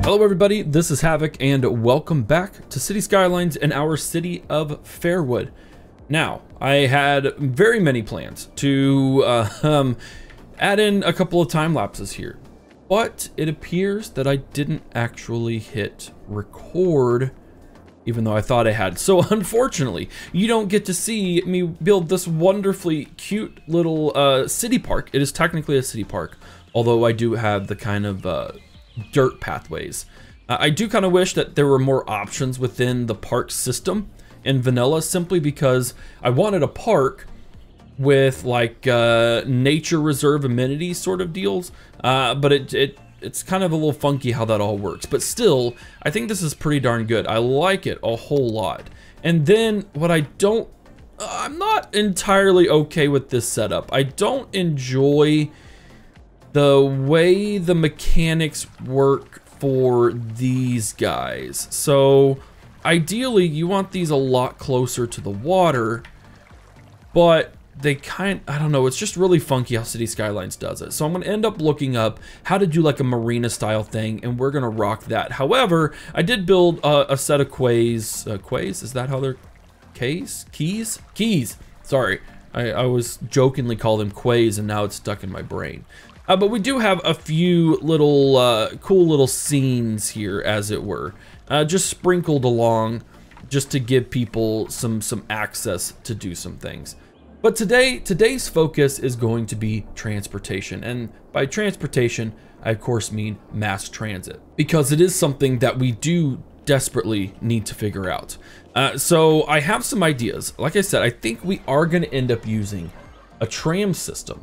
Hello everybody, this is Havoc and welcome back to City Skylines in our city of Fairwood. Now, I had very many plans to add in a couple of time lapses here, but it appears that I didn't actually hit record, even though I thought I had. So unfortunately, you don't get to see me build this wonderfully cute little city park. It is technically a city park, although I do have the kind of dirt pathways. I do kind of wish that there were more options within the park system in vanilla, simply because I wanted a park with like nature reserve amenities sort of deals, but it's kind of a little funky how that all works. But still, I think this is pretty darn good. I like it a whole lot. And then what I'm not entirely okay with this setup. I don't enjoy the way the mechanics work for these guys. So ideally you want these a lot closer to the water, but I don't know, it's just really funky how City Skylines does it. So I'm gonna end up looking up how to do like a marina style thing, and we're gonna rock that. However, I did build a set of quays. Quays, is that how they're keys? Sorry, I was jokingly called them quays and now it's stuck in my brain. But we do have a few little cool little scenes here, as it were, just sprinkled along, just to give people some access to do some things. But today's focus is going to be transportation, and by transportation, I of course mean mass transit, because it is something that we do desperately need to figure out. So I have some ideas. Like I said, I think we are going to end up using a tram system.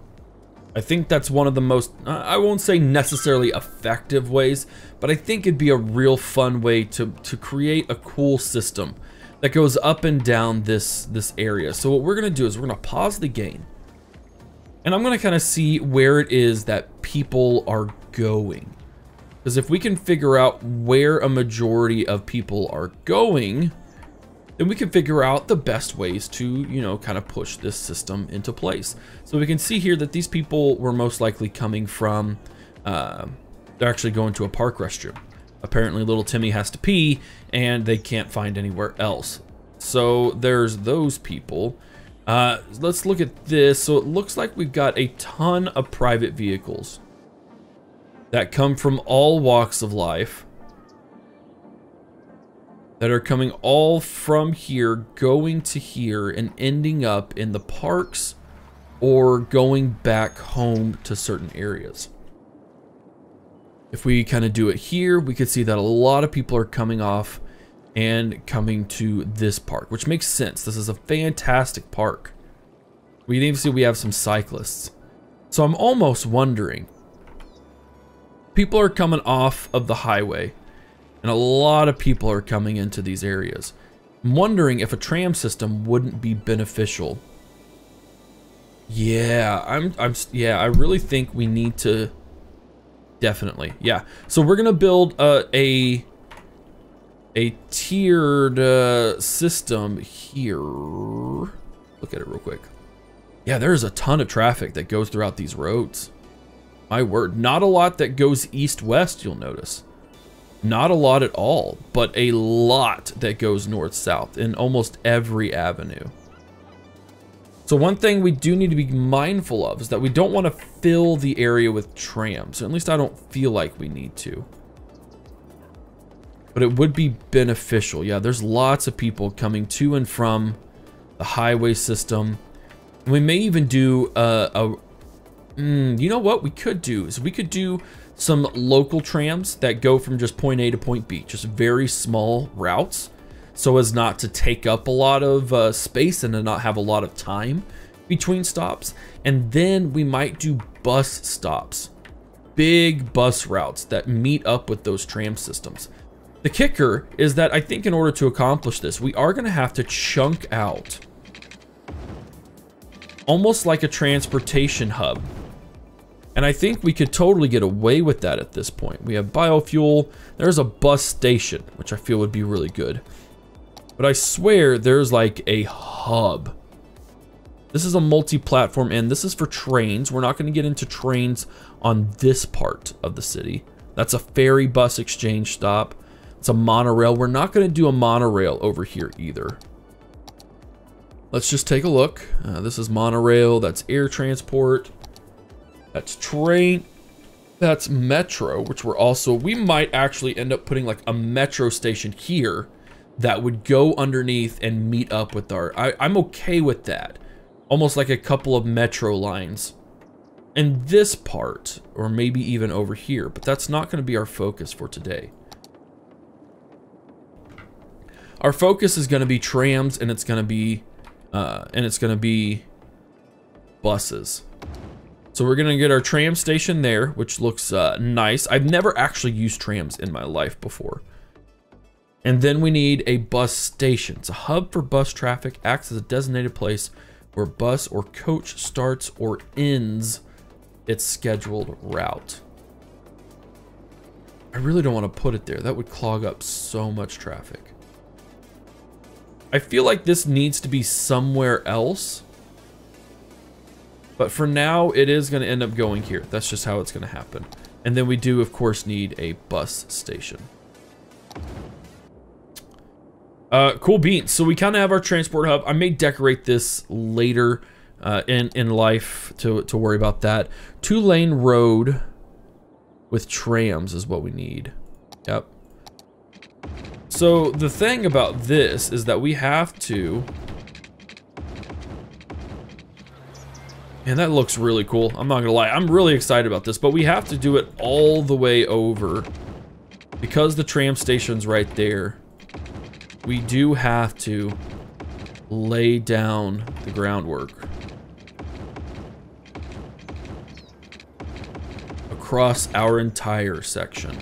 I think that's one of the most, I won't say necessarily effective ways, but I think it'd be a real fun way to create a cool system that goes up and down this area. So what we're gonna do is we're gonna pause the game, and I'm gonna kind of see where it is that people are going. Because if we can figure out where a majority of people are going, then we can figure out the best ways to, you know, kind of push this system into place. So we can see here that these people were most likely coming from, they're actually going to a park restroom. Apparently little Timmy has to pee and they can't find anywhere else. So there's those people. Let's look at this. So it looks like we've got a ton of private vehicles that come from all walks of life, that are coming all from here, going to here, and ending up in the parks or going back home to certain areas. If we kind of do it here, we could see that a lot of people are coming off and coming to this park, which makes sense. This is a fantastic park. We can even see we have some cyclists. So I'm almost wondering, people are coming off of the highway, and a lot of people are coming into these areas. I'm wondering if a tram system wouldn't be beneficial. Yeah, I really think we need to, definitely, yeah. So we're gonna build a tiered system here. Look at it real quick. Yeah, there's a ton of traffic that goes throughout these roads. My word, not a lot that goes east-west, you'll notice. Not a lot at all, but a lot that goes north-south in almost every avenue. So one thing we do need to be mindful of is that we don't want to fill the area with trams, or at least I don't feel like we need to. But it would be beneficial. Yeah, there's lots of people coming to and from the highway system. We may even do you know what we could do is we could do some local trams that go from just point A to point B, just very small routes, so as not to take up a lot of space and to not have a lot of time between stops. And then we might do bus stops, big bus routes that meet up with those tram systems. The kicker is that I think in order to accomplish this, we are going to have to chunk out almost like a transportation hub. And I think we could totally get away with that at this point. We have biofuel. There's a bus station, which I feel would be really good. But I swear there's like a hub. This is a multi-platform, and this is for trains. We're not going to get into trains on this part of the city. That's a ferry bus exchange stop. It's a monorail. We're not going to do a monorail over here either. Let's just take a look. This is monorail. That's air transport. That's train. That's metro, which we might actually end up putting like a metro station here that would go underneath and meet up with our, I'm okay with that. Almost like a couple of metro lines in this part, or maybe even over here, but that's not going to be our focus for today. Our focus is going to be trams, and it's going to be buses. So we're going to get our tram station there, which looks nice. I've never actually used trams in my life before. And then we need a bus station. It's a hub for bus traffic, acts as a designated place where bus or coach starts or ends its scheduled route. I really don't want to put it there. That would clog up so much traffic. I feel like this needs to be somewhere else. But for now, it is going to end up going here. That's just how it's going to happen. And then we do, of course, need a bus station. Cool beans. So we kind of have our transport hub. I may decorate this later in life to worry about that. 2-lane road with trams is what we need. Yep. So the thing about this is that we have to... Man, that looks really cool. I'm not gonna lie. I'm really excited about this, but we have to do it all the way over. Because the tram station's right there, we do have to lay down the groundwork across our entire section.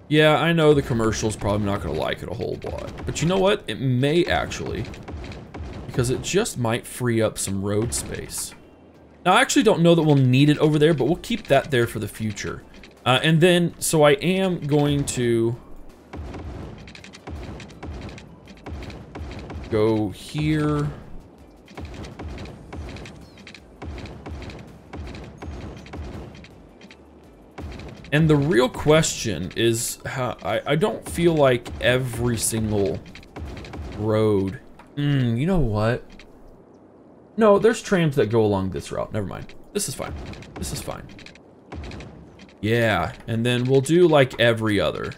Yeah, I know the commercial's probably not going to like it a whole lot. But you know what? It may actually. Because it just might free up some road space. Now, I actually don't know that we'll need it over there, but we'll keep that there for the future. And then, so I am going to go here. And the real question is how I don't feel like every single road. You know what? No, there's trams that go along this route. Never mind. This is fine. This is fine. Yeah, and then we'll do like every other.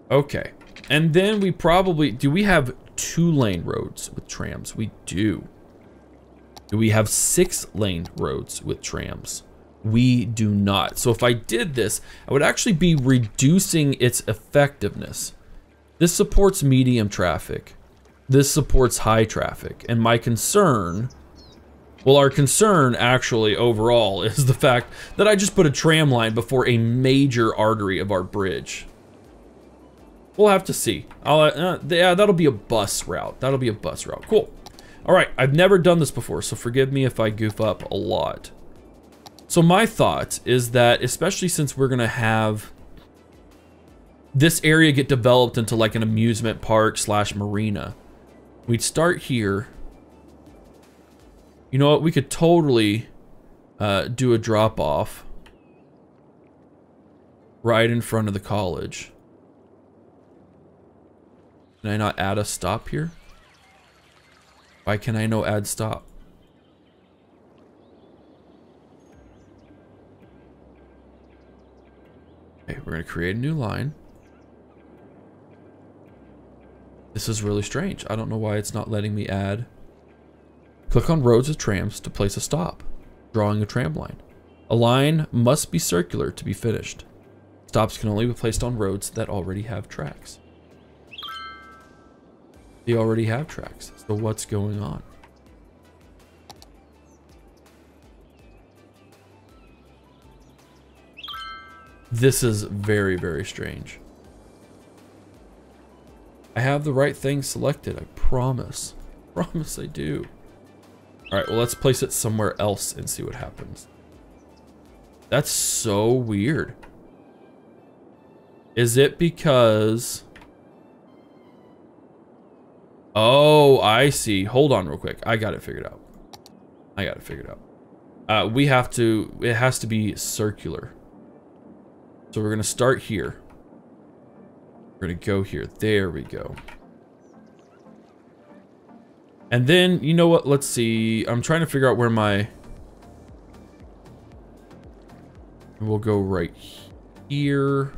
Okay. And then we probably, do we have 2-lane roads with trams? We do. Do we have 6-lane roads with trams? We do not. So if I did this, I would actually be reducing its effectiveness. This supports medium traffic. This supports high traffic. And my concern, well, our concern actually overall is the fact that I just put a tram line before a major artery of our bridge. We'll have to see. Yeah, that'll be a bus route. That'll be a bus route. Cool. All right, I've never done this before, so forgive me if I goof up a lot. So my thought is that, especially since we're gonna have this area get developed into like an amusement park / marina, we'd start here. You know what? We could totally do a drop off right in front of the college. Can I not add a stop here? Why can I no add stop? Okay, we're gonna create a new line. This is really strange. I don't know why it's not letting me add. Click on roads with trams to place a stop, drawing a tram line. A line must be circular to be finished. Stops can only be placed on roads that already have tracks. They already have tracks, so what's going on? This is very, very strange. I have the right thing selected, I promise. Promise I do. All right, well, let's place it somewhere else and see what happens. That's so weird. Is it because Oh, I see. Hold on real quick. I got it figured out. We have to, it has to be circular. So we're gonna start here. We're gonna go here. There we go. And then, you know what? Let's see. I'm trying to figure out where my... We'll go right here.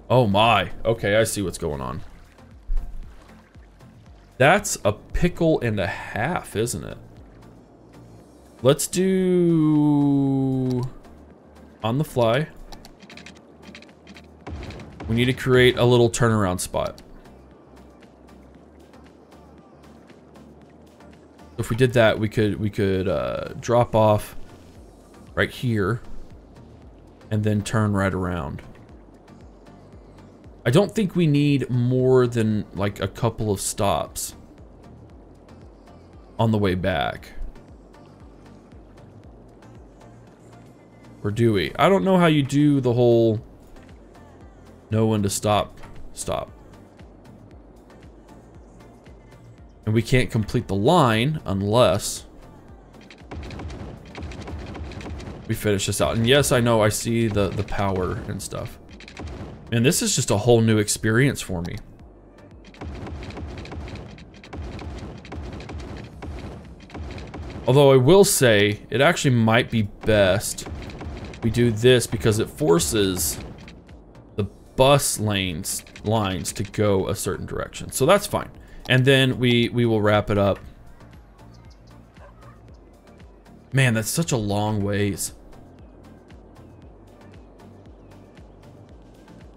Oh my. Okay, I see what's going on. That's a pickle and a half, isn't it? Let's do... On the fly. We need to create a little turnaround spot. If we did that, we could drop off right here and then turn right around. I don't think we need more than like a couple of stops on the way back. Or do we? I don't know how you do the whole know when to stop. And we can't complete the line unless we finish this out. And yes, I know, I see the power and stuff. And this is just a whole new experience for me. Although I will say, it actually might be best we do this because it forces the bus lines to go a certain direction. So that's fine. And then we will wrap it up. Man, that's such a long ways.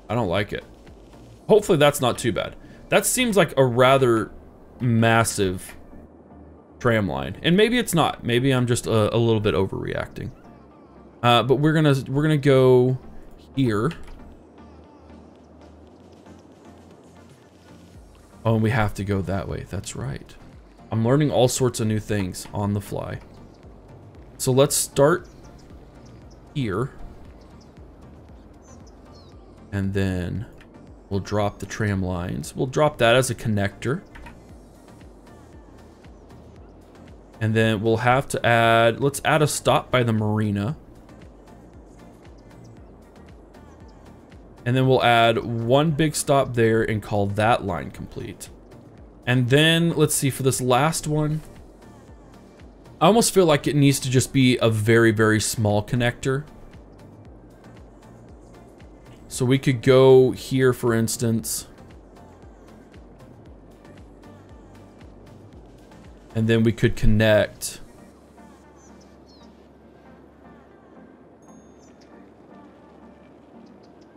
I don't like it. Hopefully that's not too bad. That seems like a rather massive tram line. And maybe it's not. Maybe I'm just a little bit overreacting. But we're gonna go here. Oh, and we have to go that way. That's right. I'm learning all sorts of new things on the fly. So let's start here. And then we'll drop the tram lines. We'll drop that as a connector. And then we'll have to add, let's add a stop by the marina. And then we'll add one big stop there and call that line complete. And then, let's see, for this last one, I almost feel like it needs to just be a very, very small connector. So we could go here, for instance. And then we could connect.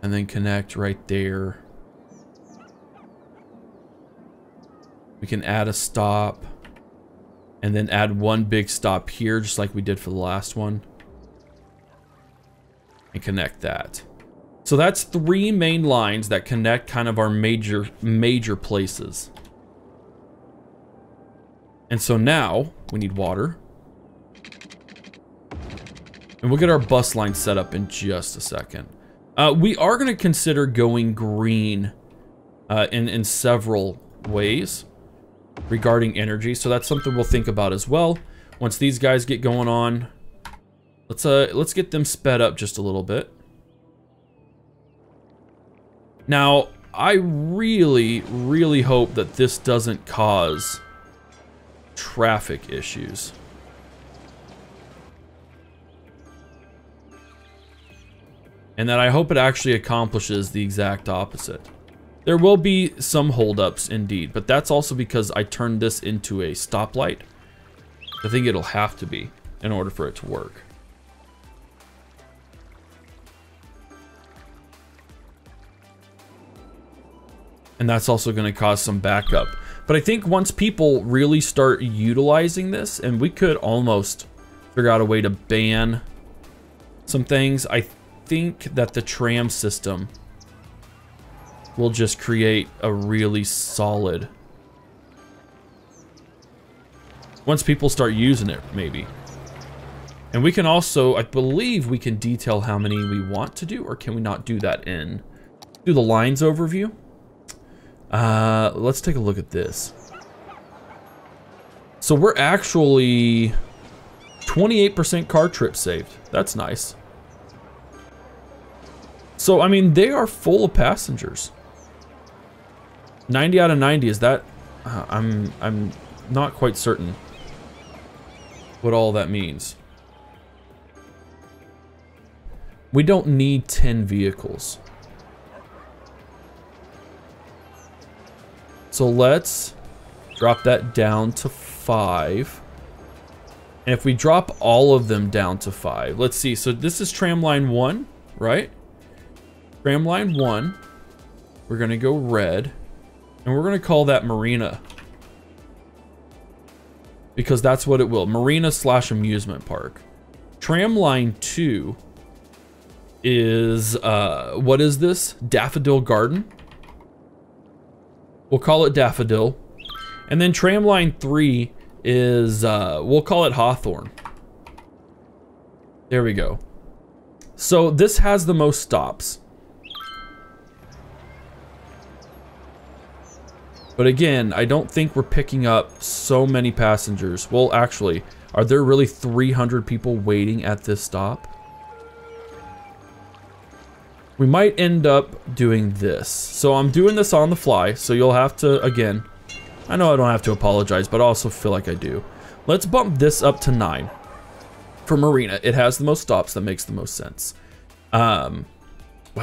And then connect right there. We can add a stop. And then add one big stop here, just like we did for the last one. And connect that. So that's 3 main lines that connect kind of our major places. And so now we need water. And we'll get our bus line set up in just a second. We are going to consider going green in several ways regarding energy. So that's something we'll think about as well. Once these guys get going on, let's get them sped up just a little bit. Now, I really, really hope that this doesn't cause traffic issues. And that I hope it actually accomplishes the exact opposite. There will be some holdups indeed, but that's also because I turned this into a stoplight. I think it'll have to be in order for it to work. And that's also going to cause some backup. But I think once people really start utilizing this, and we could almost figure out a way to ban some things, I think that the tram system will just create a really solid... Once people start using it, maybe. And we can also, I believe we can detail how many we want to do, or can we not do that in... Do the lines overview? Let's take a look at this. So we're actually 28% car trip saved. That's nice. So, I mean, they are full of passengers. 90 out of 90, is that... I'm not quite certain what all that means. We don't need 10 vehicles. So let's drop that down to 5. And if we drop all of them down to 5, let's see. So this is Tram Line 1, right? Tram Line 1. We're gonna go red. And we're gonna call that Marina. Because that's what it will. Marina / amusement park. Tram Line 2 is, what is this? Daffodil Garden? We'll call it Daffodil. And then Tram Line 3 is, we'll call it Hawthorne. There we go. So this has the most stops. But again, I don't think we're picking up so many passengers. Well, actually, are there really 300 people waiting at this stop? We might end up doing this. So I'm doing this on the fly, so you'll have to, again, I know I don't have to apologize, but I also feel like I do. Let's bump this up to 9 for Marina. It has the most stops, that makes the most sense. Wow,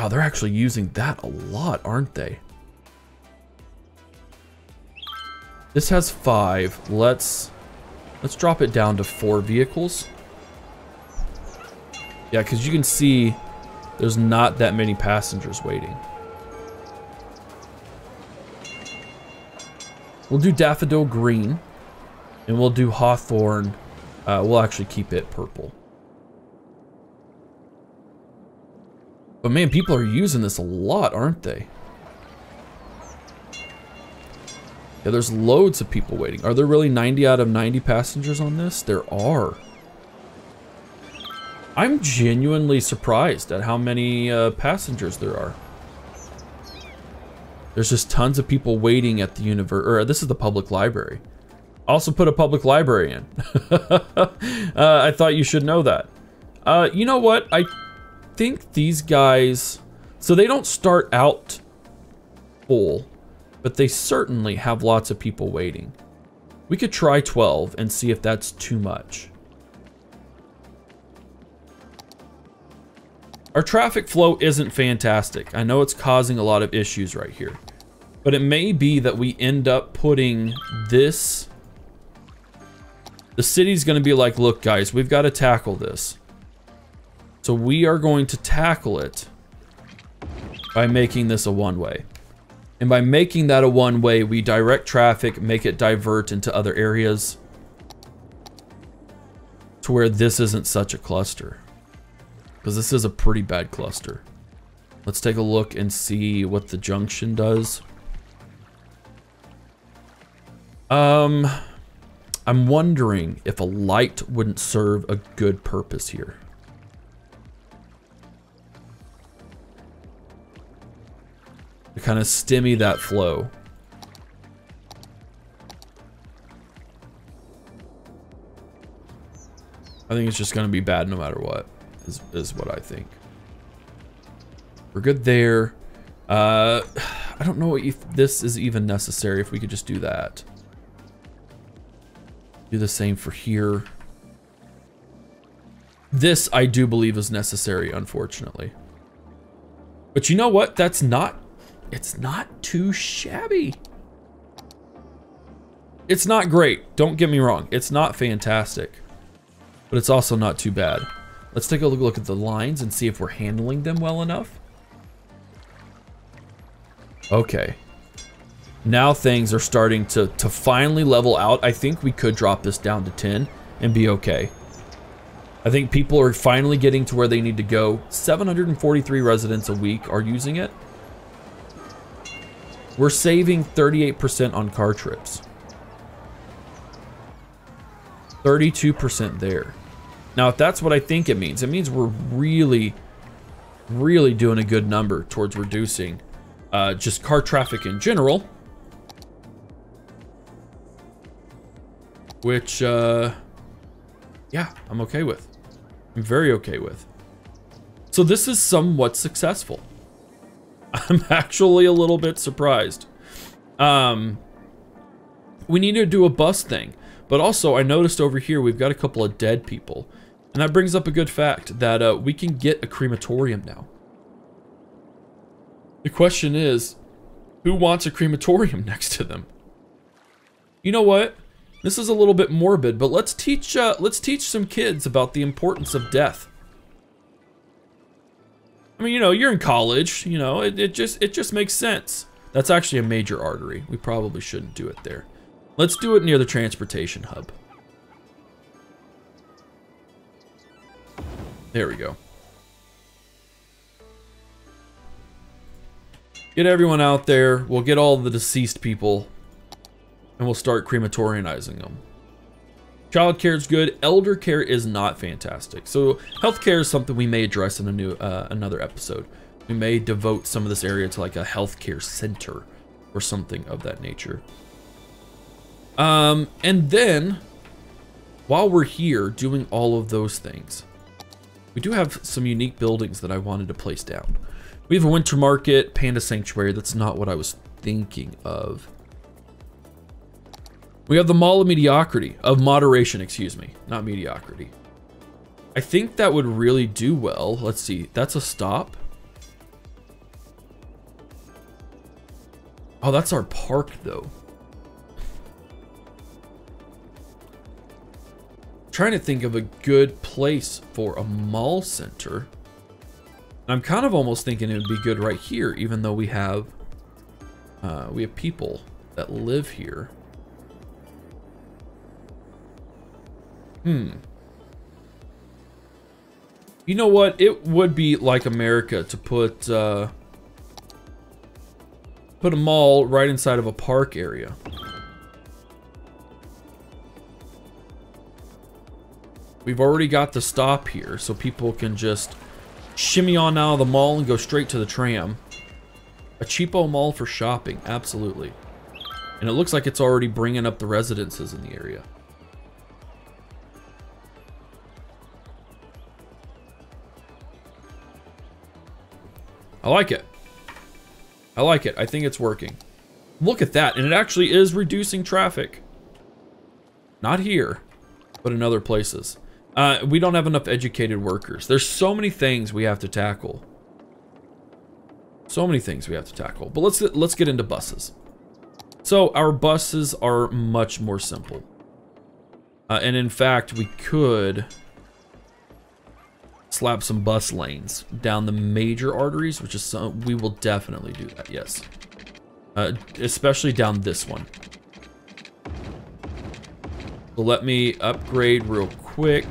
they're actually using that a lot, aren't they? This has 5. Let's drop it down to 4 vehicles. Yeah, because you can see there's not that many passengers waiting. We'll do Daffodil Green, and we'll do Hawthorne. We'll actually keep it purple. But man, people are using this a lot, aren't they? Yeah, there's loads of people waiting. Are there really 90 out of 90 passengers on this? There are. I'm genuinely surprised at how many passengers there are. There's just tons of people waiting at the this is the public library. Also put a public library in. I thought you should know that. You know what? I think these guys, so they don't start out full, but they certainly have lots of people waiting. We could try 12 and see if that's too much. Our traffic flow isn't fantastic. I know it's causing a lot of issues right here, but it may be that we end up putting this. The city's gonna be like, look guys, we've got to tackle this. So we are going to tackle it by making this a one-way. And by making that a one-way, we direct traffic, make it divert into other areas to where this isn't such a cluster. Because this is a pretty bad cluster. Let's take a look and see what the junction does. I'm wondering if a light wouldn't serve a good purpose here. To kind of stymie that flow. I think it's just going to be bad no matter what, is what I think. We're good there. I don't know if this is even necessary, if we could just do that. Do the same for here. This, I do believe, is necessary, unfortunately. But you know what? That's not... It's not too shabby. It's not great. Don't get me wrong. It's not fantastic. But it's also not too bad. Let's take a look at the lines and see if we're handling them well enough. Okay. Now things are starting to finally level out. I think we could drop this down to 10 and be okay. I think people are finally getting to where they need to go. 743 residents a week are using it. We're saving 38% on car trips. 32% there. Now, if that's what I think it means we're really, really doing a good number towards reducing just car traffic in general. which, yeah, I'm okay with. I'm very okay with. So this is somewhat successful. I'm actually a little bit surprised. We need to do a bus thing, but also I noticed over here we've got a couple of dead people, and that brings up a good fact that we can get a crematorium now. The question is, who wants a crematorium next to them? You know what? This is a little bit morbid, but let's teach some kids about the importance of death. I mean, you know, you're in college, you know, it just makes sense. That's actually a major artery. We probably shouldn't do it there. Let's do it near the transportation hub. There we go. Get everyone out there. We'll get all the deceased people, and we'll start crematorianizing them. Child care is good. Elder care is not fantastic. So healthcare is something we may address in a new another episode. We may devote some of this area to like a healthcare center or something of that nature. And then while we're here doing all of those things, we do have some unique buildings that I wanted to place down. We have a winter market, panda sanctuary. That's not what I was thinking of. We have the Mall of Mediocrity, of Moderation, excuse me, not mediocrity. I think that would really do well. Let's see, that's a stop. Oh, that's our park though. Trying to think of a good place for a mall center. I'm kind of almost thinking it would be good right here, even though we have people that live here. You know what? It would be like America to put a mall right inside of a park area. We've already got the stop here, so people can just shimmy on out of the mall and go straight to the tram. A cheapo mall for shopping, absolutely. And it looks like it's already bringing up the residences in the area. I like it. I like it. I think it's working. Look at that, and it actually is reducing traffic. Not here, but in other places. We don't have enough educated workers. There's so many things we have to tackle. So many things we have to tackle. But let's get into buses. So our buses are much more simple. And in fact, we could slap some bus lanes down the major arteries, which is we will definitely do that, yes. Especially down this one. So let me upgrade real quick.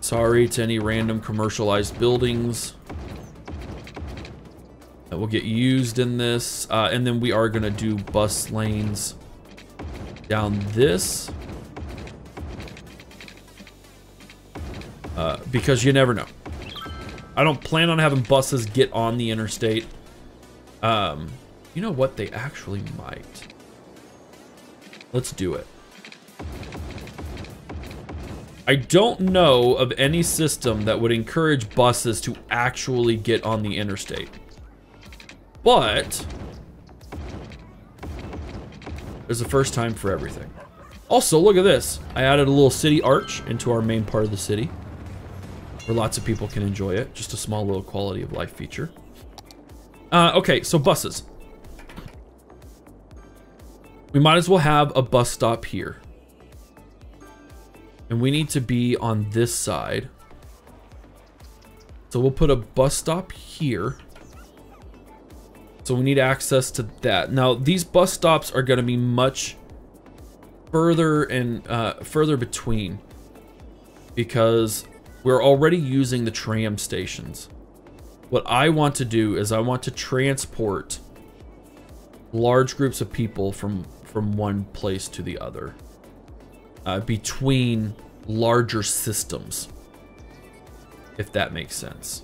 Sorry to any random commercialized buildings that will get used in this. And then we are gonna do bus lanes down this. Because you never know. I don't plan on having buses get on the interstate. You know what? They actually might. Let's do it. I don't know of any system that would encourage buses to actually get on the interstate. But there's a first time for everything. Also, look at this. I added a little city arch into our main part of the city, where lots of people can enjoy it. Just a small little quality of life feature. Okay, so buses. We might as well have a bus stop here. And we need to be on this side. So we'll put a bus stop here. So we need access to that. Now, these bus stops are going to be much further and further between, because we're already using the tram stations. What I want to do is I want to transport large groups of people from one place to the other, between larger systems, if that makes sense.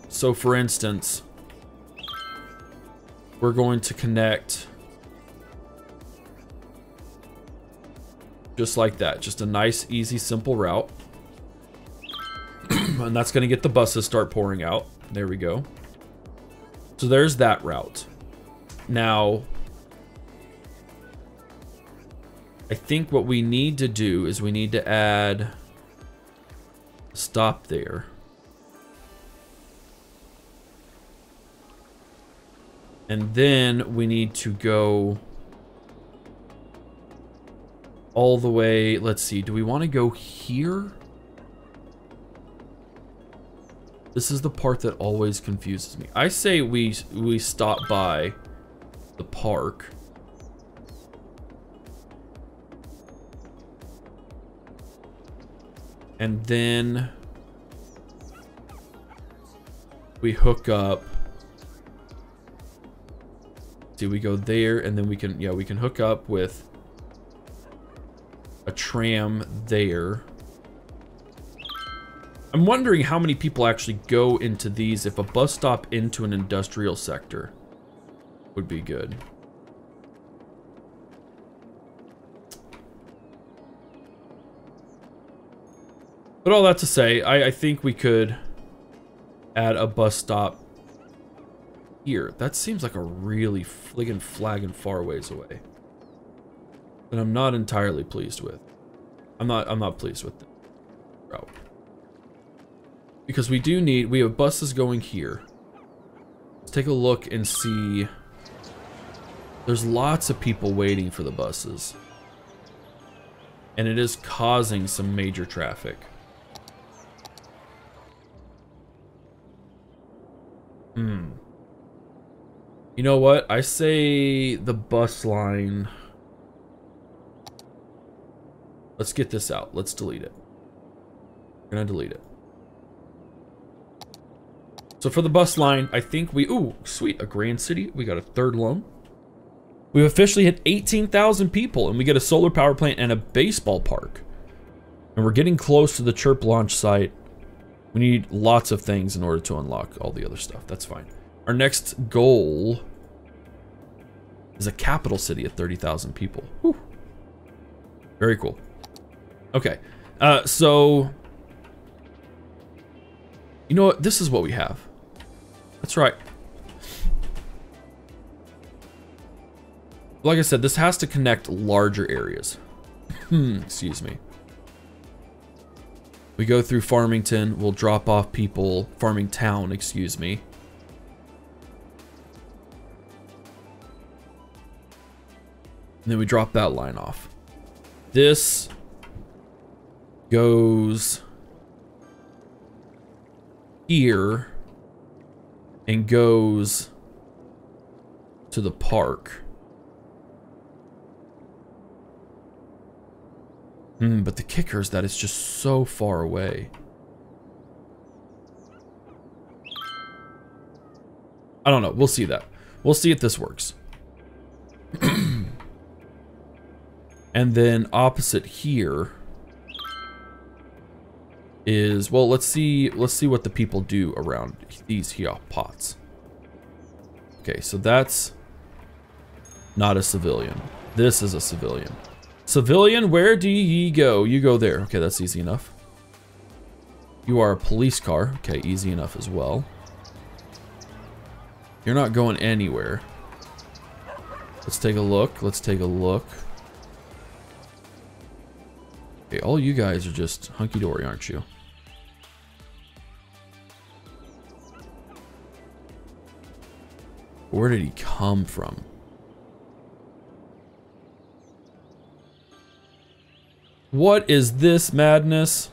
So for instance, we're going to connect Just like that. Just a nice, easy, simple route. And that's going to get the buses start pouring out. There we go. So there's that route. Now, I think what we need to do is we need to add a stop there. And then we need to go all the way. Let's see. Do we want to go here? This is the part that always confuses me. I say we stop by the park. And then we hook up. See, we go there and then we can, yeah, we can hook up with a tram there. I'm wondering how many people actually go into these if a bus stop into an industrial sector would be good. But all that to say, I think we could add a bus stop here. That seems like a really flagging far ways away. And I'm not entirely pleased with. I'm not pleased with the route. Because we have buses going here. Let's take a look and see. There's lots of people waiting for the buses. And it is causing some major traffic. You know what? I say the bus line. Let's get this out. Let's delete it. We're gonna delete it. So for the bus line, I think we... Ooh, sweet. A Grand City. We got a third loan. We've officially hit 18,000 people, and we get a solar power plant and a baseball park. And we're getting close to the Chirp launch site. We need lots of things in order to unlock all the other stuff. That's fine. Our next goal is a capital city of 30,000 people. Whew. Very cool. Okay. So... You know what? This is what we have. That's right. Like I said, this has to connect larger areas. Excuse me. We go through Farmington. We'll drop off people. Farmingtown, excuse me. And then we drop that line off. This goes here and goes to the park. But the kicker is that it's just so far away. I don't know. We'll see that. We'll see if this works. And then opposite here is, well, let's see what the people do around these here pots. Okay, so that's not a civilian. This is a civilian. Civilian, where do ye go? You go there. Okay, that's easy enough. You are a police car. Okay, easy enough as well. You're not going anywhere. Let's take a look. Let's take a look. Okay, all you guys are just hunky-dory, aren't you? Where did he come from? What is this madness?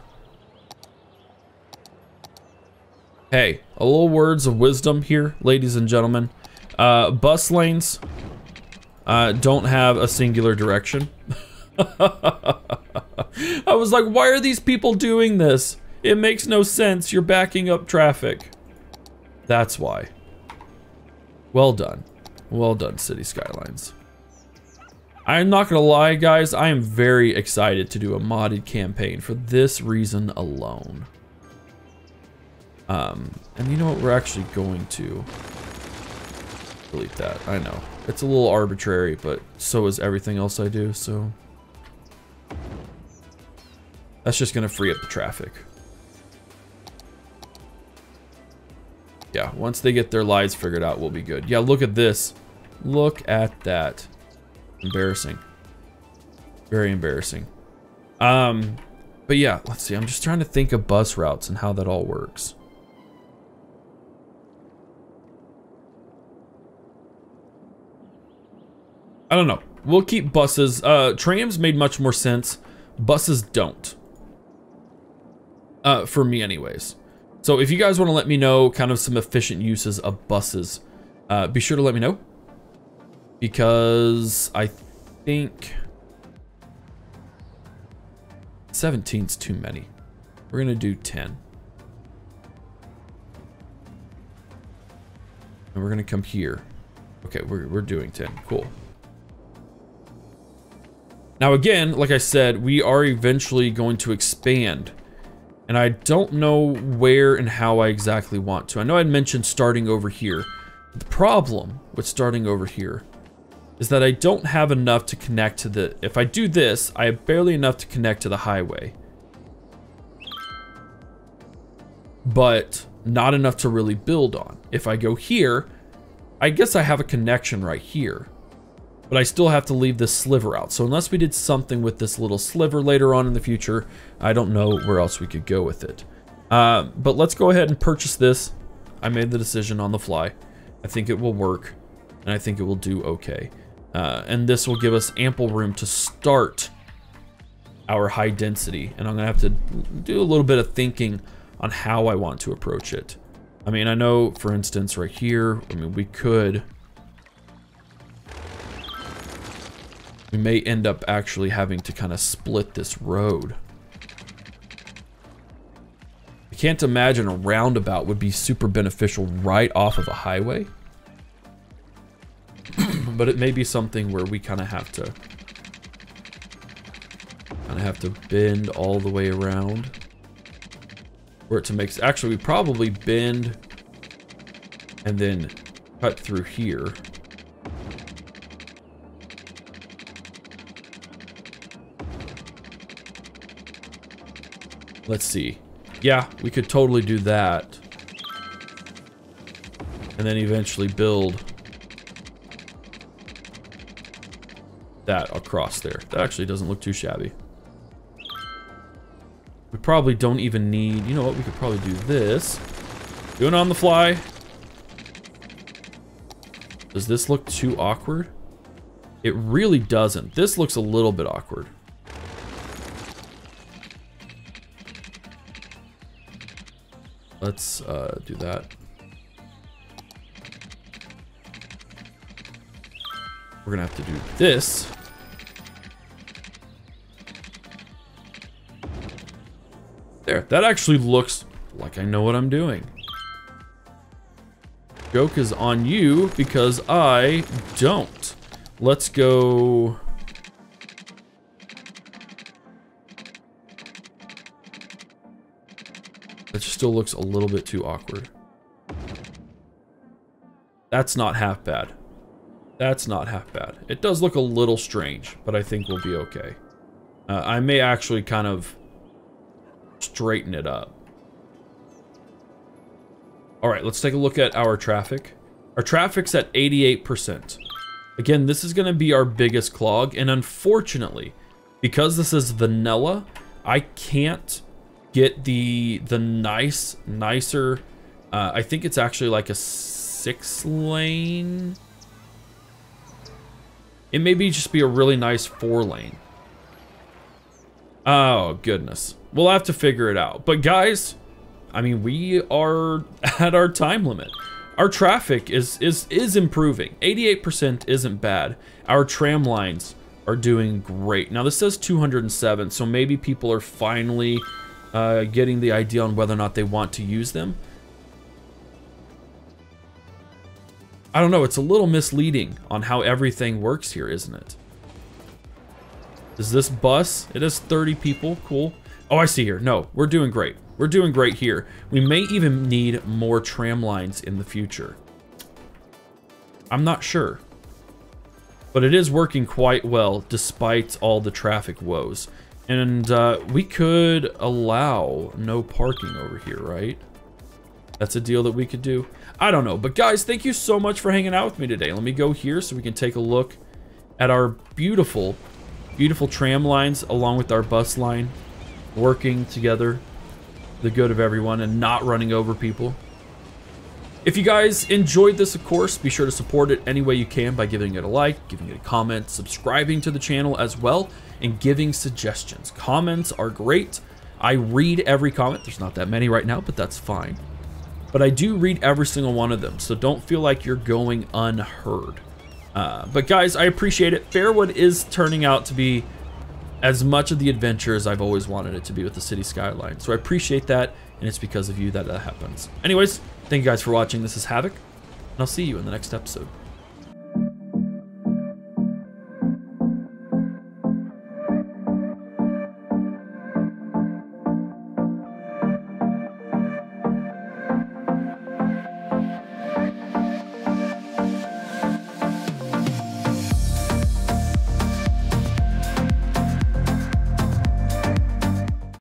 Hey, a little words of wisdom here, ladies and gentlemen. Bus lanes don't have a singular direction. I was like, why are these people doing this? It makes no sense. You're backing up traffic. That's why. Well done. Well done, City Skylines. I'm not gonna lie, guys. I am very excited to do a modded campaign for this reason alone. And you know what? We're actually going to delete that. I know. It's a little arbitrary, but so is everything else I do, so... That's just going to free up the traffic. Yeah, once they get their lives figured out, we'll be good. Yeah, look at this. Look at that. Embarrassing. Very embarrassing. But yeah, let's see. I'm just trying to think of bus routes and how that all works. I don't know. We'll keep buses. Trams made much more sense. Buses don't. For me anyways. So if you guys want to let me know kind of some efficient uses of buses, be sure to let me know. Because I think 17's too many. We're gonna do 10. And we're gonna come here. Okay, we're doing 10. Cool. Now again, like I said, we are eventually going to expand. And I don't know where and how I exactly want to. I know I'd mentioned starting over here. The problem with starting over here is that I don't have enough to connect to the... If I do this, I have barely enough to connect to the highway. But not enough to really build on. If I go here, I guess I have a connection right here. But I still have to leave this sliver out. So unless we did something with this little sliver later on in the future, I don't know where else we could go with it. But let's go ahead and purchase this. I made the decision on the fly. I think it will work, and I think it will do okay. And this will give us ample room to start our high density. And I'm gonna have to do a little bit of thinking on how I want to approach it. I mean, I know, for instance, right here, I mean, we may end up actually having to kind of split this road. I can't imagine a roundabout would be super beneficial right off of a highway. But it may be something where we kind of have to bend all the way around. For it to make... Actually, we probably bend and then cut through here. Let's see. Yeah, we could totally do that. And then eventually build that across there. That actually doesn't look too shabby. We probably don't even need... You know what? We could probably do this. Doing it on the fly. Does this look too awkward? It really doesn't. This looks a little bit awkward. Let's do that. We're gonna have to do this. There, that actually looks like I know what I'm doing. Joke is on you because I don't. Let's go. That just still looks a little bit too awkward. That's not half bad. That's not half bad. It does look a little strange, but I think we'll be okay. I may actually kind of straighten it up. All right, let's take a look at our traffic. Our traffic's at 88%. Again, this is gonna be our biggest clog, and unfortunately, because this is vanilla, I can't get the nicer, I think it's actually like a 6-lane. It may be just be a really nice 4-lane. Oh, goodness. We'll have to figure it out. But guys, I mean, we are at our time limit. Our traffic is improving. 88% isn't bad. Our tram lines are doing great. Now, this says 207, so maybe people are finally getting the idea on whether or not they want to use them. I don't know, it's a little misleading on how everything works here, isn't it? Is this bus? It has 30 people, cool. Oh, I see here. No, we're doing great. We're doing great here. We may even need more tram lines in the future. I'm not sure. But it is working quite well despite all the traffic woes. And we could allow no parking over here, right? That's a deal that we could do. I don't know. But guys, thank you so much for hanging out with me today. Let me go here so we can take a look at our beautiful, beautiful tram lines along with our bus line working together for the good of everyone and not running over people. If you guys enjoyed this, of course, be sure to support it any way you can by giving it a like, giving it a comment, subscribing to the channel as well, and giving suggestions. Comments are great. I read every comment. There's not that many right now, but that's fine. But I do read every single one of them, so don't feel like you're going unheard. But guys, I appreciate it. Fairwood is turning out to be as much of the adventure as I've always wanted it to be with the city skyline. So I appreciate that, and it's because of you that that happens. Anyways, thank you guys for watching. This is Havoc, and I'll see you in the next episode.